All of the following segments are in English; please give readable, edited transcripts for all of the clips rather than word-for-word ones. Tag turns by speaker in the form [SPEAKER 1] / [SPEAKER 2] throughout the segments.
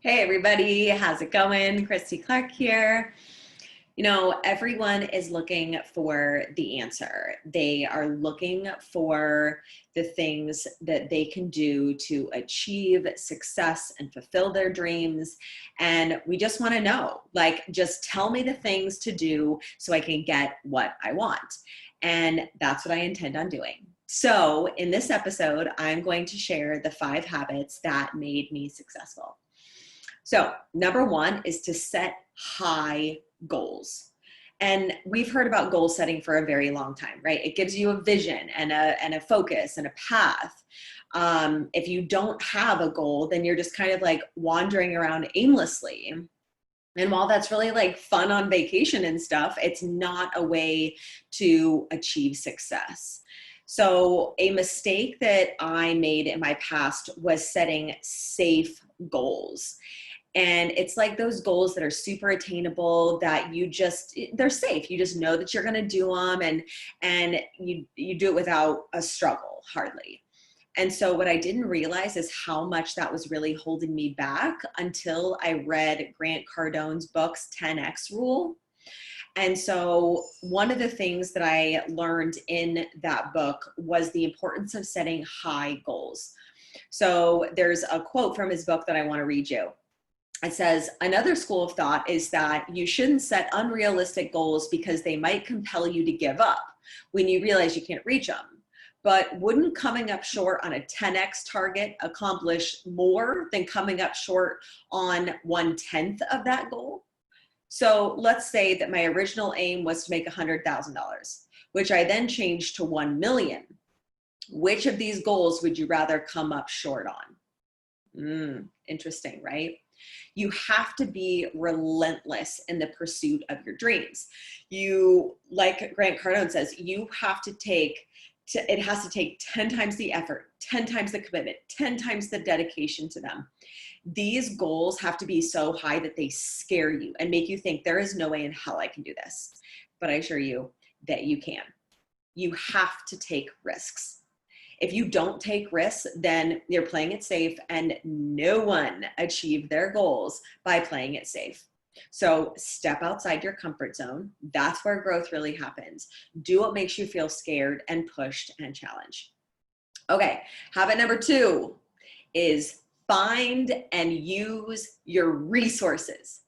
[SPEAKER 1] Hey everybody, how's it going? Kristy Clarke here. You know, everyone is looking for the answer. They are looking for the things that they can do to achieve success and fulfill their dreams. And we just want to know, like, just tell me the things to do so I can get what I want. And that's what I intend on doing. So in this episode, I'm going to share the 5 habits that made me successful. So number 1 is to set high goals. And we've heard about goal setting for a very long time, right? It gives you a vision and a focus and a path. If you don't have a goal, then you're just kind of like wandering around aimlessly. And while that's really like fun on vacation and stuff, it's not a way to achieve success. So a mistake that I made in my past was setting safe goals. And it's like those goals that are super attainable that they're safe. You just know that you're going to do them and you do it without a struggle, hardly. And so what I didn't realize is how much that was really holding me back until I read Grant Cardone's book's 10X rule. And so one of the things that I learned in that book was the importance of setting high goals. So there's a quote from his book that I want to read you. It says, another school of thought is that you shouldn't set unrealistic goals because they might compel you to give up when you realize you can't reach them. But wouldn't coming up short on a 10X target accomplish more than coming up short on 1/10 of that goal? So let's say that my original aim was to make $100,000, which I then changed to 1 million. Which of these goals would you rather come up short on? Interesting, right? You have to be relentless in the pursuit of your dreams. Like Grant Cardone says, it has to take 10 times the effort, 10 times the commitment, 10 times the dedication to them. These goals have to be so high that they scare you and make you think there is no way in hell I can do this. But I assure you that you can. You have to take risks. If you don't take risks, then you're playing it safe, and no one achieved their goals by playing it safe. So step outside your comfort zone. That's where growth really happens. Do what makes you feel scared and pushed and challenged. Okay, habit number 2 is find and use your resources.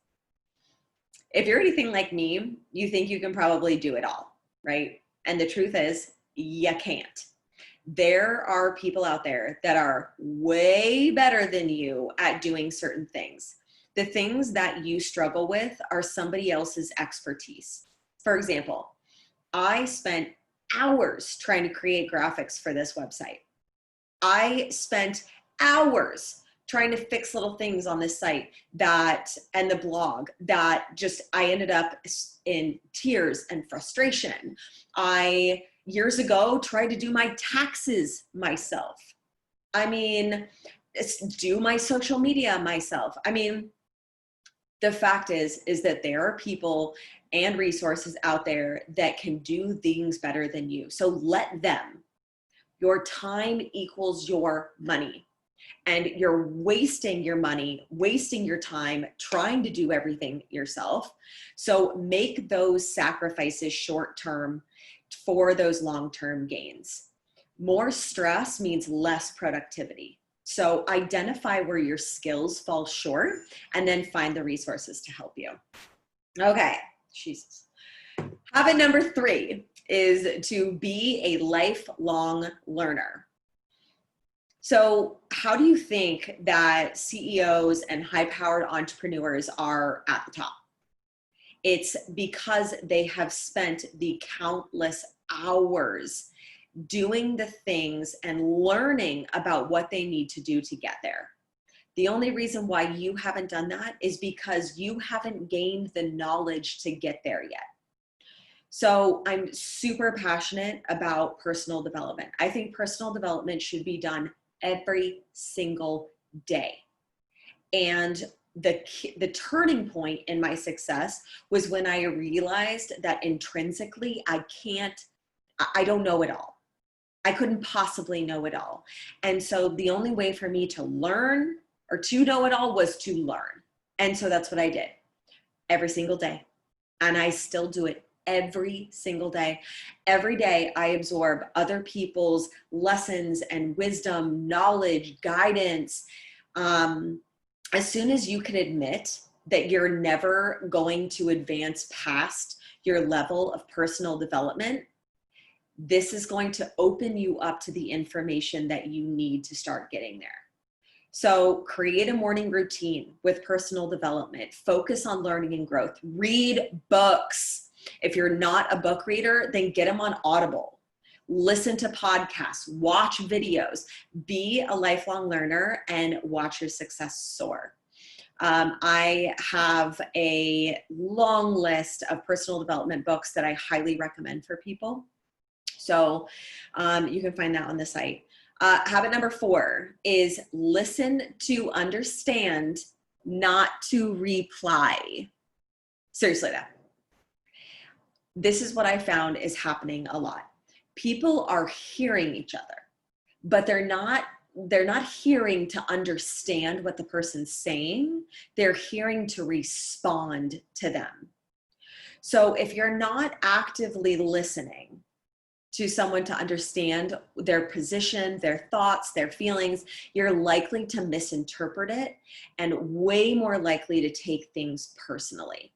[SPEAKER 1] If you're anything like me, you think you can probably do it all, right? And the truth is, you can't. There are people out there that are way better than you at doing certain things. The things that you struggle with are somebody else's expertise. For example, I spent hours trying to create graphics for this website. I spent hours trying to fix little things on this site and the blog that I ended up in tears and frustration. I years ago tried to do my taxes myself. Do my social media myself. The fact is that there are people and resources out there that can do things better than you. So let them. Your time equals your money. And you're wasting your money, wasting your time trying to do everything yourself. So make those sacrifices short-term for those long-term gains. More stress means less productivity. So identify where your skills fall short and then find the resources to help you. Okay, Jesus. Habit number 3 is to be a lifelong learner. So how do you think that CEOs and high-powered entrepreneurs are at the top? It's because they have spent the countless hours doing the things and learning about what they need to do to get there. The only reason why you haven't done that is because you haven't gained the knowledge to get there yet. So I'm super passionate about personal development. I think personal development should be done every single day. And the turning point in my success was when I realized that intrinsically I don't know it all. I couldn't possibly know it all. And so the only way for me to learn or to know it all was to learn. And so that's what I did every single day. And I still do it every single day. Every day I absorb other people's lessons and wisdom, knowledge, guidance. As soon as you can admit that you're never going to advance past your level of personal development, this is going to open you up to the information that you need to start getting there. So create a morning routine with personal development, focus on learning and growth, read books. If you're not a book reader, then get them on Audible, listen to podcasts, watch videos, be a lifelong learner, and watch your success soar. I have a long list of personal development books that I highly recommend for people. So you can find that on the site. Habit number 4 is listen to understand, not to reply. Seriously though. This is what I found is happening a lot. People are hearing each other, but they're not hearing to understand what the person's saying. They're hearing to respond to them. So if you're not actively listening to someone to understand their position, their thoughts, their feelings, you're likely to misinterpret it and way more likely to take things personally.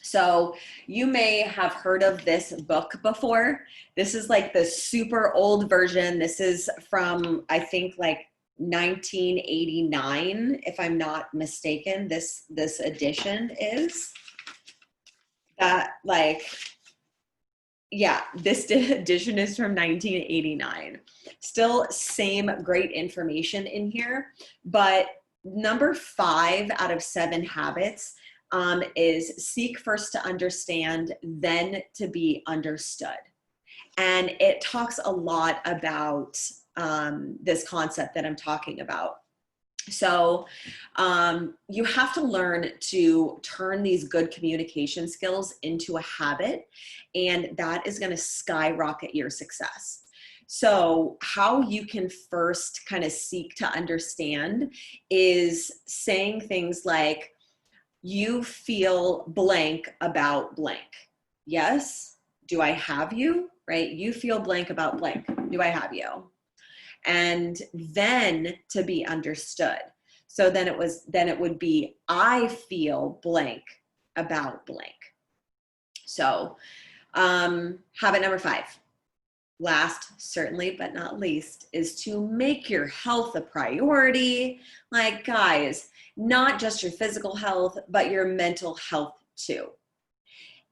[SPEAKER 1] So you may have heard of this book before. This is like the super old version. This is from, I think, like 1989, if I'm not mistaken. This edition is that, like, yeah, this edition is from 1989. Still same great information in here, but number 5 out of 7 habits is seek first to understand, then to be understood. And it talks a lot about this concept that I'm talking about. So you have to learn to turn these good communication skills into a habit, and that is going to skyrocket your success. So how you can first kind of seek to understand is saying things like, you feel blank about blank. Yes. Do I have you? Right? You feel blank about blank. Do I have you? And then to be understood. So then it would be, I feel blank about blank. So habit number 5, last certainly but not least, is to make your health a priority. Like, guys, not just your physical health, but your mental health too.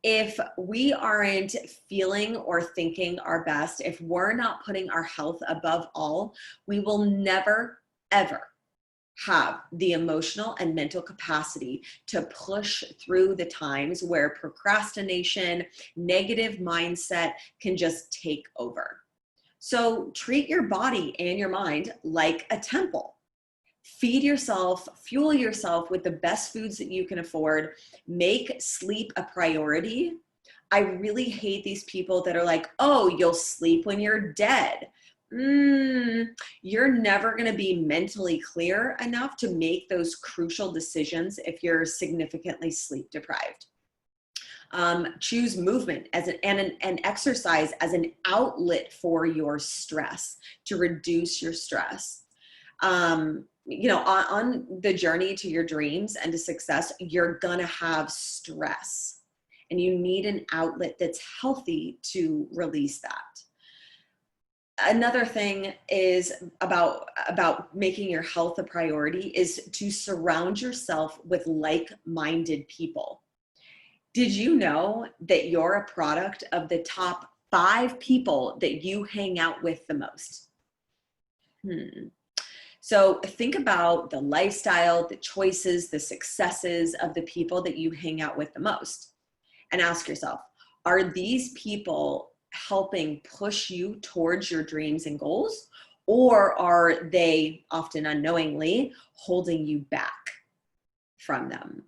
[SPEAKER 1] If we aren't feeling or thinking our best, if we're not putting our health above all, we will never, ever have the emotional and mental capacity to push through the times where procrastination, negative mindset can just take over. So treat your body and your mind like a temple. Feed yourself, fuel yourself with the best foods that you can afford. Make sleep a priority. I really hate these people that are like, oh, you'll sleep when you're dead. You're never going to be mentally clear enough to make those crucial decisions if you're significantly sleep deprived. Choose movement as and exercise as an outlet for your stress, to reduce your stress. You know, on the journey to your dreams and to success, you're gonna have stress, and you need an outlet that's healthy to release that. Another thing is about making your health a priority is to surround yourself with like-minded people. Did you know that you're a product of the top 5 people that you hang out with the most? So think about the lifestyle, the choices, the successes of the people that you hang out with the most, and ask yourself, are these people helping push you towards your dreams and goals, or are they, often unknowingly, holding you back from them?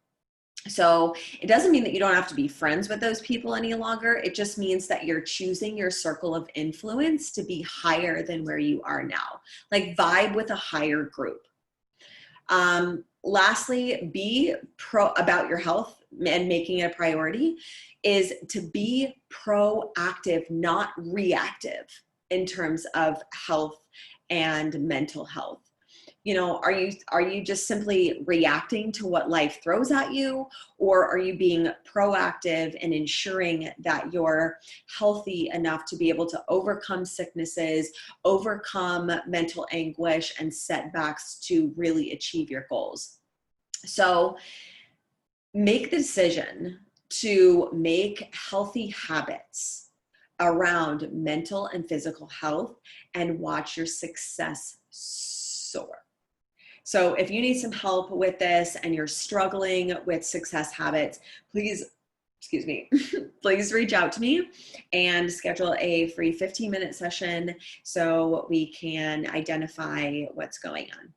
[SPEAKER 1] So it doesn't mean that you don't have to be friends with those people any longer. It just means that you're choosing your circle of influence to be higher than where you are now. Like, vibe with a higher group. Lastly, be about your health and making it a priority is to be proactive, not reactive in terms of health and mental health. You know, are you just simply reacting to what life throws at you, or are you being proactive and ensuring that you're healthy enough to be able to overcome sicknesses, overcome mental anguish and setbacks to really achieve your goals? So make the decision to make healthy habits around mental and physical health and watch your success soar. So if you need some help with this and you're struggling with success habits, please, excuse me, please reach out to me and schedule a free 15-minute session so we can identify what's going on.